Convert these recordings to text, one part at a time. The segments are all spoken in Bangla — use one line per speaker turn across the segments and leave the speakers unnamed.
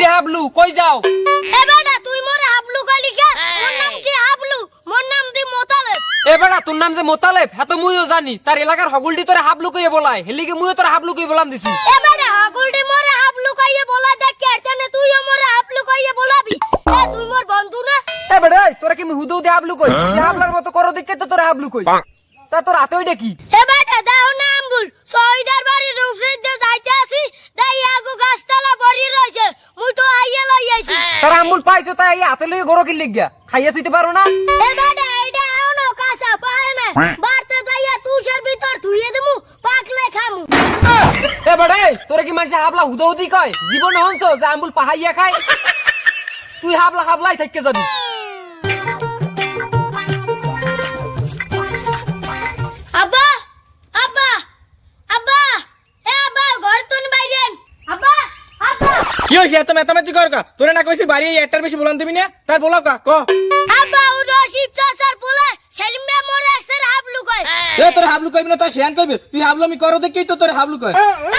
কিরে হাবলু কই যাও?
এ বেটা তুই মোরে হাবলু কইলি কে? মোর নাম কি হাবলু? মোর নাম দি মোতালেব।
এ বেটা তোর নাম যে মোতালেব হ্যাঁ তো মুইও জানি, তার এলাকার হগুলটি তোরে হাবলু কইয়ে বলায়, হেলিকে মুইও তোরে হাবলু কই বলাম দিছি।
এ বেটা হগুলটি মোরে হাবলু কইয়ে বলা দেখ কে তেনে তুইও মোরে হাবলু কইয়ে বলাবি? এ তুই মোর বন্ধু না?
এ বেটা তোরা কি হুদু দে হাবলু কই? হাবলার মতো করো দেখে তো তোরে হাবলু কই। তা তোর হাতে ওইটা কি?
এ বেটা দাও না আম্বুল সইদার বাড়ি রূপসিদ দে যাইতে আসি তাই আগু গাছতলা বড়ি রইছে মুই তো আইয়া লই আইছি।
তার আম্বুল পাইছো তাই হাতে লই গরো কি লিগা খাইয়া তুইতে পারো না?
এ বেটা এইটা আনো কাঁচা পায় না বারতে যাইয়া তুষের ভিতর ধুইয়ে দেমু পাকলে খামু।
এ বেটা তোরা কি মানুষ হাবলা হুদৌদি কয়? জীবন হনছো যে আম্বুল পাহাইয়া খায়? তুই হাবলা হাবলাই থাকতে যাবি।
আব্বা আব্বা আব্বা এ আব্বা ঘর তুন বাইরেন আব্বা আব্বা
কি হইছে এত মেতামেতি কর কা? তোরে না কইছি বাড়ি একটার বেশি বলান দিবি না, তার বলো কা ক।
আব্বা উডো শিবচা স্যার বলে সেলিম মে মোরে একসের হাবলু কয়।
এ তোর হাবলু কইবি না তো শিয়ান কইবি? তুই হাবলু আমি করো দেখি তো তোর হাবলু কয়।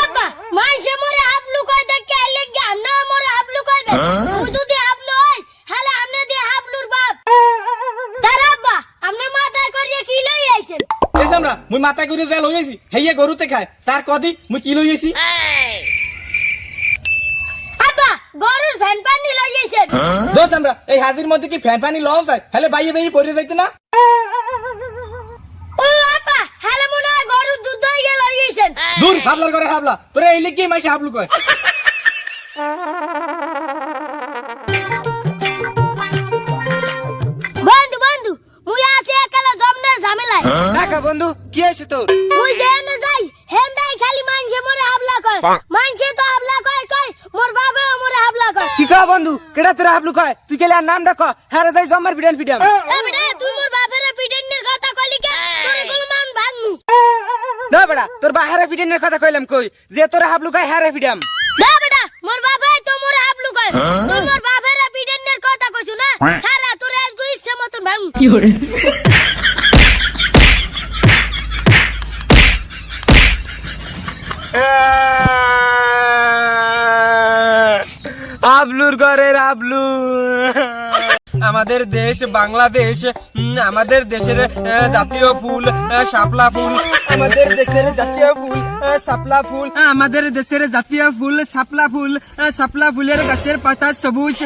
আব্বা মানসে মোরে হাবলু কয় দেখে আইলে কি আমনা মোরে হাবলু কইবে? তুই যদি হাবলু হই হালে আমনে দি হাবলুর বাপ। তার আব্বা আমনে মাথায় করিয়ে কি লই আইছেন?
এই আমরা মুই মাথা কইরে যা লই আইছি হেইয়ে গরুতে খায়, তার কদি মুই কি লই আইছি?
আব্বা গরুর ফ্যান পানি লই আইছেন।
দোস আমরা এই হাজির মধ্যে কি ফ্যান পানি লও যায়? হেলে বাইয়ে বাইয়ে পড়ে যাইতে না?
ও আব্বা হালে মনে হয় গরুর দুধ দই লই আইছেন।
দূর হাবলার করে হাবলা, তোরে এইলে কি মাইছে হাবলু কয়?
বন্ধু বন্ধু মুই আছি একালা জমনের ঝামেলায়।
দেখা বন্ধু কি হয়েছে তোর?
মুই যেনে যাই হেন্দাই খালি মানসে মোরে হাবলা কয়। মানসে তো হাবলা কয় কয় মোর বাবা মোরে হাবলা কয়।
কি কয় বন্ধু? কেডা তোরা হাবলু কয়? তুই কেলে আর নাম ডাক হ্যাঁ যাই জম্মার পিডান পিডাম।
এ বেটা তুই মোর বাপের পিডেনের কথা কইলি কে? তোরে কোন মান ভাঙমু।
না বেটা তোর বাহারে পিডানের কথা কইলাম কই যে তোরা হাবলু কয় হ্যাঁ রে পিডাম।
না বেটা মোর বাবাই তো মোরে হাবলু কয়। তুই মোর বাপের পিডেনের কথা কইছু না? খারা তোরে আজগু ইচ্ছা মতন ভাঙমু। কি হরে
হাবলুর ঘরের হাবলু। আমাদের দেশ বাংলাদেশ, আমাদের দেশের জাতীয় ফুল শাপলা ফুল। আমাদের দেশের জাতীয় ফুল শাপলা ফুল। আমাদের দেশের জাতীয় ফুল শাপলা ফুল। শাপলা ফুলের গাছের পাতা সবুজ।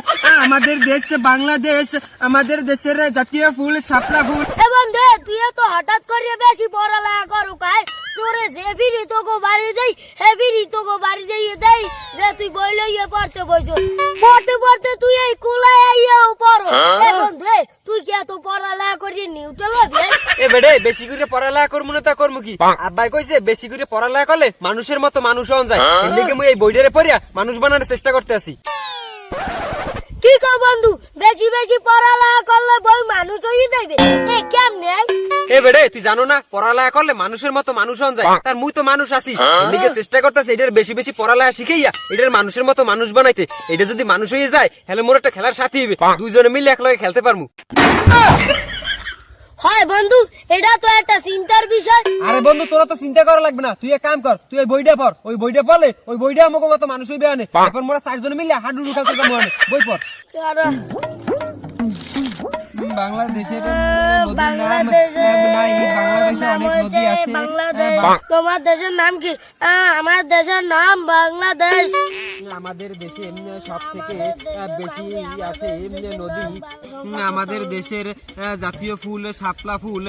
আমাদের দেশ বাংলাদেশ, আমাদের দেশের জাতীয় ফুল শাপলা ফুল।
এ বন্ধু তুই তো হঠাৎ করে বেশি পড়ালেখা করু কাই? তোরে যে ফিরি তোকে বাড়ি যাই হে ফিরি তোকে বাড়ি যাইয়ে দেই যে তুই বই লইয়ে পড়তে বইছ। পড়তে পড়তে তুই এই কুলায় আইয়াও পড়ো। এ বন্ধু তুই কি এত পড়ালেখা করি নিউট্রাল হবি?
এ বেড়ে বেশি করে পড়ালেখা করবো না তা করবো কি? আব্বাই কইছে বেশি করে পড়ালেখা করলে মানুষের মতো মানুষ হন যায়। এর লেগে মুই এই বইটারে পড়িয়া মানুষ বানানোর চেষ্টা করতে আছি।
কি কর বন্ধু বেশি বেশি পড়ালেখা করলে বই মানুষ হয়ে যাইবে? এ কেমনে?
এ বেড়ে তুই জানো না পড়ালেখা করলে মানুষের মতো মানুষ হন যায়? তার মুই তো মানুষ আছি, এর লেগে চেষ্টা করতেছি এটার বেশি বেশি পড়ালেখা শিখাইয়া এটার মানুষের মতো মানুষ বানাইতে। এটা যদি মানুষ হয়ে যায় তাহলে মোর একটা খেলার সাথী হইবে, দুইজনে মিলে একলগে খেলতে পারমু।
হয় বন্ধু এটা তো একটা চিন্তার বিষয়।
আরে বন্ধু তোরা তো চিন্তা করা লাগবে না, তুই এক কাম কর, তুই ওই বইটা পড়। ওই বইটা পড়লে ওই বইটা আমাকে মতো মানুষ হইবে আনে। এখন মোরা চারজনে মিলে হাডুডু খেলতে যাবো আনে। বই পড়। বাংলাদেশের
তোমার দেশের নাম কি? আমার দেশের নাম বাংলাদেশ।
আমাদের দেশে সব থেকে বেশি আছে নদী। আমাদের দেশের জাতীয় ফুল শাপলা ফুল।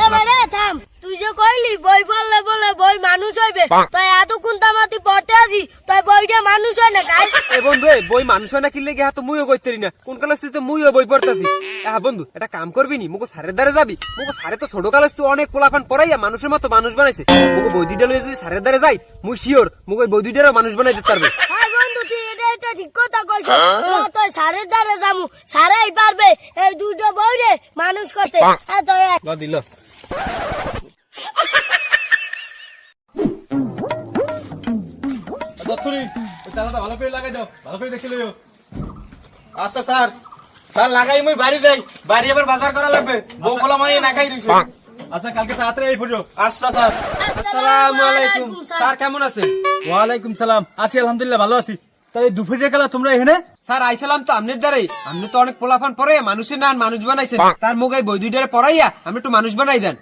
এবারে থাম, তুই যে কইলি বই পড়লে বলে বই মানুষ হইবে, তাই এতক্ষণ তামাতি পড়তে আসি তাই বইটা মানুষ হয় না কাই?
এ বন্ধু বই মানুষ হয় না কিনলে গিয়ে তো মুইও কইতেরি না, কোন কালে তুই তো মুইও বই পড়তাছি। হ্যাঁ বন্ধু এটা কাম করবি নি, মুখো সারের দ্বারে যাবি। মুখো সারে তো ছোট কালে তুই অনেক পোলাপান পড়াইয়া মানুষের মতো মানুষ বানাইছে। মুখো বই দুইটা লইয়া যদি সারের দ্বারে যাই মুই শিওর মুখো বই দুইটারও মানুষ বানাই দিতে পারবে।
হ্যাঁ বন্ধু তুই এটা ঠিক কথা কইছ। তুই সারের দ্বারে যামু, সারাই পারবে এই দুটো বইরে মানুষ করতে।
দিল
ভালো করে লাগাই দাও, ভালো করে দেখে লইও। আচ্ছা স্যার, স্যার লাগাই মুই বাড়ি যাই, বাড়ি আবার বাজার করা লাগবে। বউ বলা মানে না খাই দিছে। আচ্ছা কালকে তাড়াতাড়ি এই পড়ো। আচ্ছা স্যার।
আসসালামু আলাইকুম স্যার, কেমন আছেন?
ওয়ালাইকুম সালাম। আছি আলহামদুলিল্লাহ ভালো আছি। তাহলে দুপুরের খেলা তোমরা এখানে
স্যার আইসালাম তো আমনের দ্বারাই, আপনি তো অনেক পোলাফান পরে মানুষের নান মানুষ বানাইছেন, তার মুগাই বই দুইটারে পড়াইয়া আপনি একটু মানুষ বানাই দেন।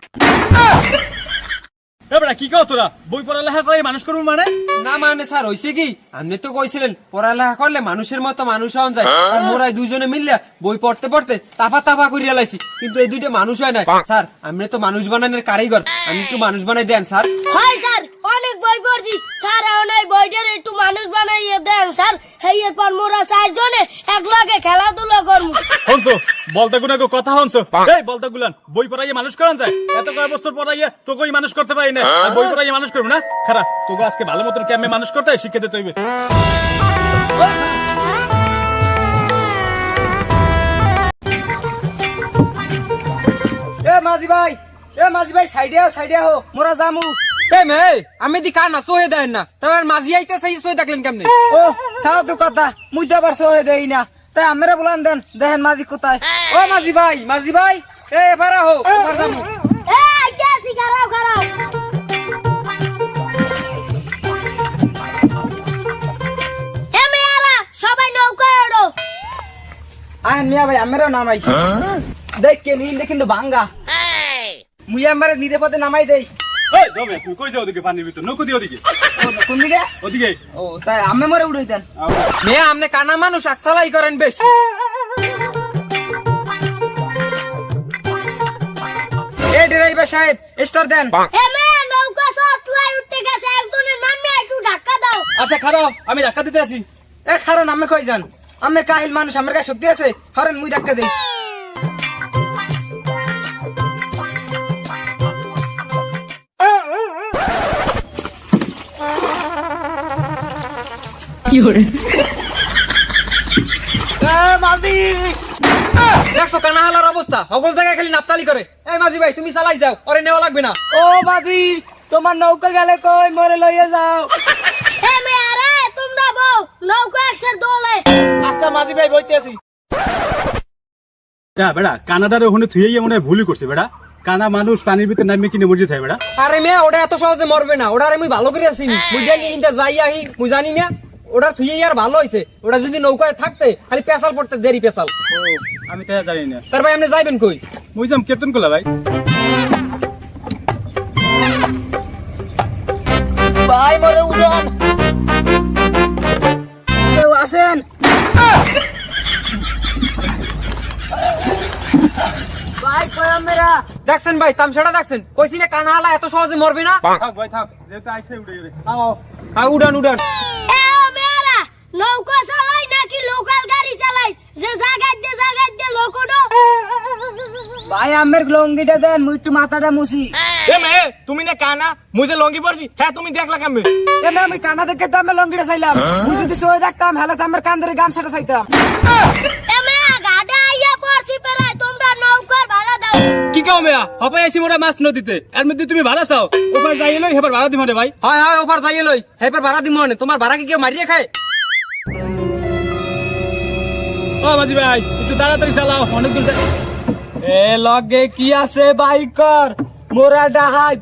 এবারে কি কও তোরা বই পড়ালেখা করে মানুষ করবো মানে?
না মানে স্যার হইছে কি, আপনি তো কইছিলেন পড়ালেখা করলে মানুষের মতো মানুষ হওয়া যায়, আর মোরাই দুইজনে মিললে বই পড়তে পড়তে তাপা করিয়া লাইছি, কিন্তু এই দুইটা মানুষ হয় না। স্যার আপনি তো মানুষ বানানোর কারিগর, আমি একটু মানুষ বানাই দেন স্যার।
হয় স্যার, অনেক বই পড়ছি স্যার, এখন এই বইটার একটু মানুষ বানাইয়ে দেন স্যার। হেয়ের পর মোরা চারজনে একলগে খেলাধুলা করবো।
হনছো বলতে গুনা কথা হনছো? এই বলতে গুলান বই পড়াইয়ে মানুষ করান যায়? এত কয় বছর পড়াইয়ে তোকে মানুষ করতে পারি না, আর বই পড়াইয়ে মানুষ করবো না? খারাপ তোকে আজকে ভালো মতন কেমনে মানুষ করতে হয় শিখে দিতে হইবে।
এ মাঝি ভাই সাইডে হো মোরা জামু। এ মে আমি দি কানা সোহে দেন না, তোমার মাঝি আইতে সেই সোহে দেখলেন কেমনে?
ও তাও তো কথা মুই তো আবার সহে দেই না, তাই আমরা বলান দেন দেখেন মাঝি কোথায়।
ও মাঝি ভাই এ এবারে হো এবার জামু।
এ আইতে আসি, খারাও খারাও। এ মেয়ারা সবাই নৌকায় ওঠো।
আয় মিয়া ভাই আমরাও নামাই দেখ কে নিন কিন্তু ভাঙ্গা মুই আমারে নিরাপদে নামাই দেই।
এই জমে তুমি কই যাও ওদিকে পানির ভিতর নৌকো দিয়ে ওদিকে
কোন দিকে?
ওদিকে।
ও তাই আমি মরে উড়াই দেন।
মে আমনে কানা মানুষ আকসালাই করেন বেশি।
এই ড্রাইভার সাহেব স্টার দেন।
এ মেয়া নৌকা সাতলাই উঠতে গেছে, একজনের নামে একটু ধাক্কা দাও।
আচ্ছা খারাপ আমি ধাক্কা দিতে আসি।
এ কারণ আমি কই যান, আমি কাহিল মানুষ, আমার কাছে শক্তি আছে, হরেন মুই ধাক্কা দেই।
দেখছো কানা হালার অবস্থা, সকল জায়গায় খালি নাপতালি করে। এই মাঝি ভাই তুমি চালাই যাও, ওরে নেওয়া লাগবে না।
ও মাঝি তোমার নৌকা গেলে কই মরে লইয়া যাও।
এ মেয়ারে তোমরা বউ নৌকা একসাথে দোলে।
আচ্ছা মাঝি ভাই বইতে আছি।
বেড়া কানাডার ওখানে থুয়ে মনে হয় ভুলই করছে বেড়া। কানা মানুষ পানির ভিতর নামে কিনে মরে থাকে বেড়া।
আরে মেয়ে ওটা এত সহজে মরবে না, ওটা আমি ভালো করে আছি, মুই যাই ইনটা যাই আহি মুই জানি না, ওটা থুয়ে আর ভালো হইছে। ওটা যদি নৌকায় থাকতে খালি পেশাল পড়তে দেরি পেশাল।
আমি তো জানি না।
তার ভাই আপনি যাইবেন কই?
বুঝলাম কেতন করলা ভাই।
ভাই মরে উড়ান কেউ আসেন। ভাই কই আমরা
দেখছেন ভাই তামসাটা দেখছেন, কইছি না কানা হালা এত সহজে মরবে না।
থাক ভাই থাক, যেহেতু আইসে উঠে গেলে
উড়ান
এ মেয়ারা নৌকা চালাই নাকি লোকাল গাড়ি চালাই, যে জায়গায় দে লোকটো।
ভাই আমের লঙ্গিটা দেন, মুই একটু মাথাটা মুছি।
এ মে তুমি না কানা মুই যে লঙ্গি পরছি হ্যাঁ তুমি দেখলা কেমনে?
এমনি আমি কানা দেখে তো আমি লঙ্গিটা চাইলাম, মুই যদি সয়ে দেখতাম হ্যালো তো আমার কান ধরে গামছাটা চাইতাম।
এ মেয়া গাডা আইয়া পড়ছি পেরাই, তোমরা নৌকার ভাড়া দাও।
কি কাও মেয়া হপাই আইছি মোরা মাছ নদীতে, এর মধ্যে তুমি ভাড়া চাও? ওপার যাই লই হেবার ভাড়া দিমনে ভাই।
হয় হয় ওপার যাইয়ে লই, হেপার ভাড়া দিম মনে। তোমার ভাড়া কি কেউ মারিয়ে খায়?
ও বাজি ভাই একটু তাড়াতাড়ি চালাও, অনেক দূর।
এ লগে কি আছে বাইকর মোরা ডাহাত।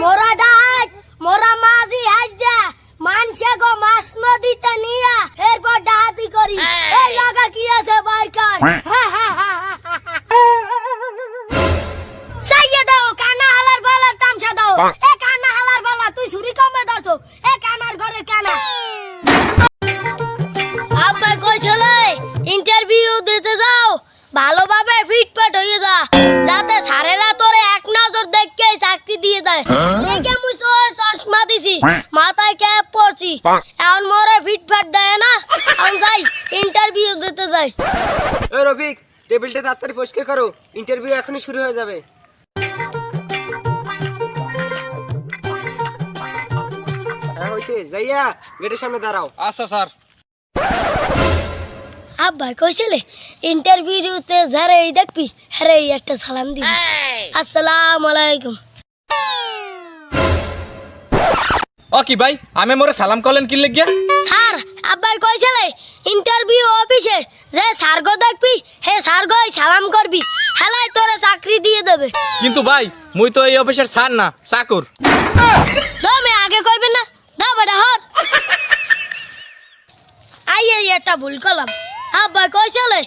মোরা ডাহাত মোরা মাঝি হাজ্জা মানসে গো মাছ নদীতে নিয়া এরপর ডাহাতি করি। এই লাগা কি আছে বাইকার? সাইয়ে দাও কানা হালার বালার তামসা দাও। এ কানা হালার বালা তুই ছুরি কমে ধরছো, এ কানার ঘরের কানা। আব্বা কই চলে ইন্টারভিউ দিতে যাও, ভালোভাবে ফিটফাট হয়ে যা, যাতে স্যারেরা তোরে এক নজর দেখে চাকরি দিয়ে দেয়। দেখে মুই চশমা দিছি, মাথায় ক্যাপ পরছি, এখন মোরে ফিটফাট দেয় না। আমি যাই ইন্টারভিউ দিতে যাই।
ও রফিক টেবিলটা তাড়াতাড়ি পরিষ্কার করো, ইন্টারভিউ এখনই শুরু হয়ে যাবে। হ্যাঁ হইছে, যাইয়া গেটের সামনে দাঁড়াও।
আচ্ছা স্যার।
আব্বা কইছিলে ইন্টারভিউতে যারে এই দেখবি হ্যারে একটা সালাম দিবি। আসসালামু আলাইকুম।
ও কি ভাই আমি মোরে সালাম করলেন কি লাগিয়া?
স্যার আব্বাই কইছিলে ইন্টারভিউ অফিসে যে স্যারগো দেখবি হে স্যারগোই সালাম করবি, হেলাই তোরে চাকরি দিয়ে দেবে।
কিন্তু ভাই মুই তো এই অফিসের স্যার না চাকর।
তুমি আগে কইবে না, দাও বেটা হর। ভুল করলাম। আব্বা কইছিলে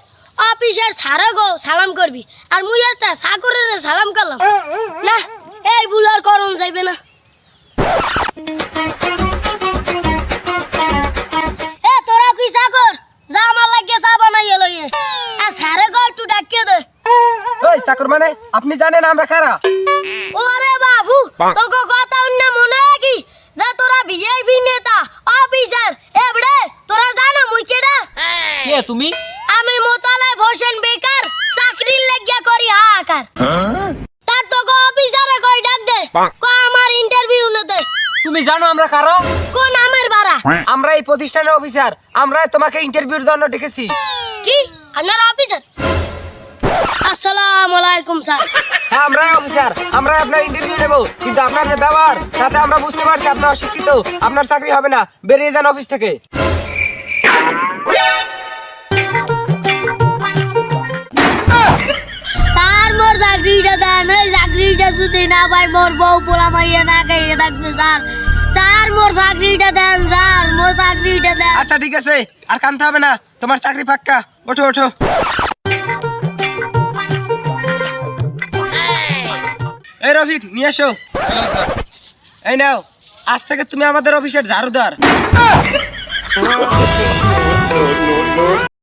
অফিসের সারা গো সালাম করবি, আর মুই একটা চাকরের সালাম করলাম। না, এই ভুল আর করন যাইবে না। এ তোরা কি চাকর? যা আমার লাগে চা বানাইয়ে লইয়ে, আর সারা গো একটু ডাকিয়ে দে।
ওই চাকর মানে আপনি জানেন আমরা কারা?
ওরে বাবু, তোকে কথা অন্য মনে কি যে তোরা ভিআইপি নেতা অফিসার? এবড়ে তোরা জানা মুই কেডা?
কে তুমি?
আমি মোতালে হোসেন বেকার, চাকরির লাগিয়া করি হাহাকার। তার তোকে অফিসারে কই ডাক দে, কো আমার ইন্টারভিউ নিতে।
তুমি জানো আমরা কারা?
কোন নামের বাড়া?
আমরা এই প্রতিষ্ঠানের অফিসার, আমরা তোমাকে ইন্টারভিউর জন্য ডেকেছি।
কি আপনার অফিসার? আসসালামু আলাইকুম স্যার।
হ্যাঁ আমরাই অফিসার, আমরা আপনার ইন্টারভিউ নেব, কিন্তু আপনার যে ব্যবহার তাতে আমরা বুঝতে পারছি আপনি অশিক্ষিত, আপনার চাকরি হবে না, বেরিয়ে যান অফিস থেকে।
স্যার মোর চাকরিটা দেন, এই চাকরিটা যদি না পাই মোর বউ পোলা মাইয়া না খাইয়ে থাকবে স্যার। স্যার মোর চাকরিটা দেন, স্যার মোর চাকরিটা দেন।
আচ্ছা ঠিক আছে, আর কানতে হবে না, তোমার চাকরি পাক্কা, ওঠো ওঠো। এই রফিক নিয়ে এসো। এই নাও, আজ থেকে তুমি আমাদের অফিসের ঝাড়ুদার।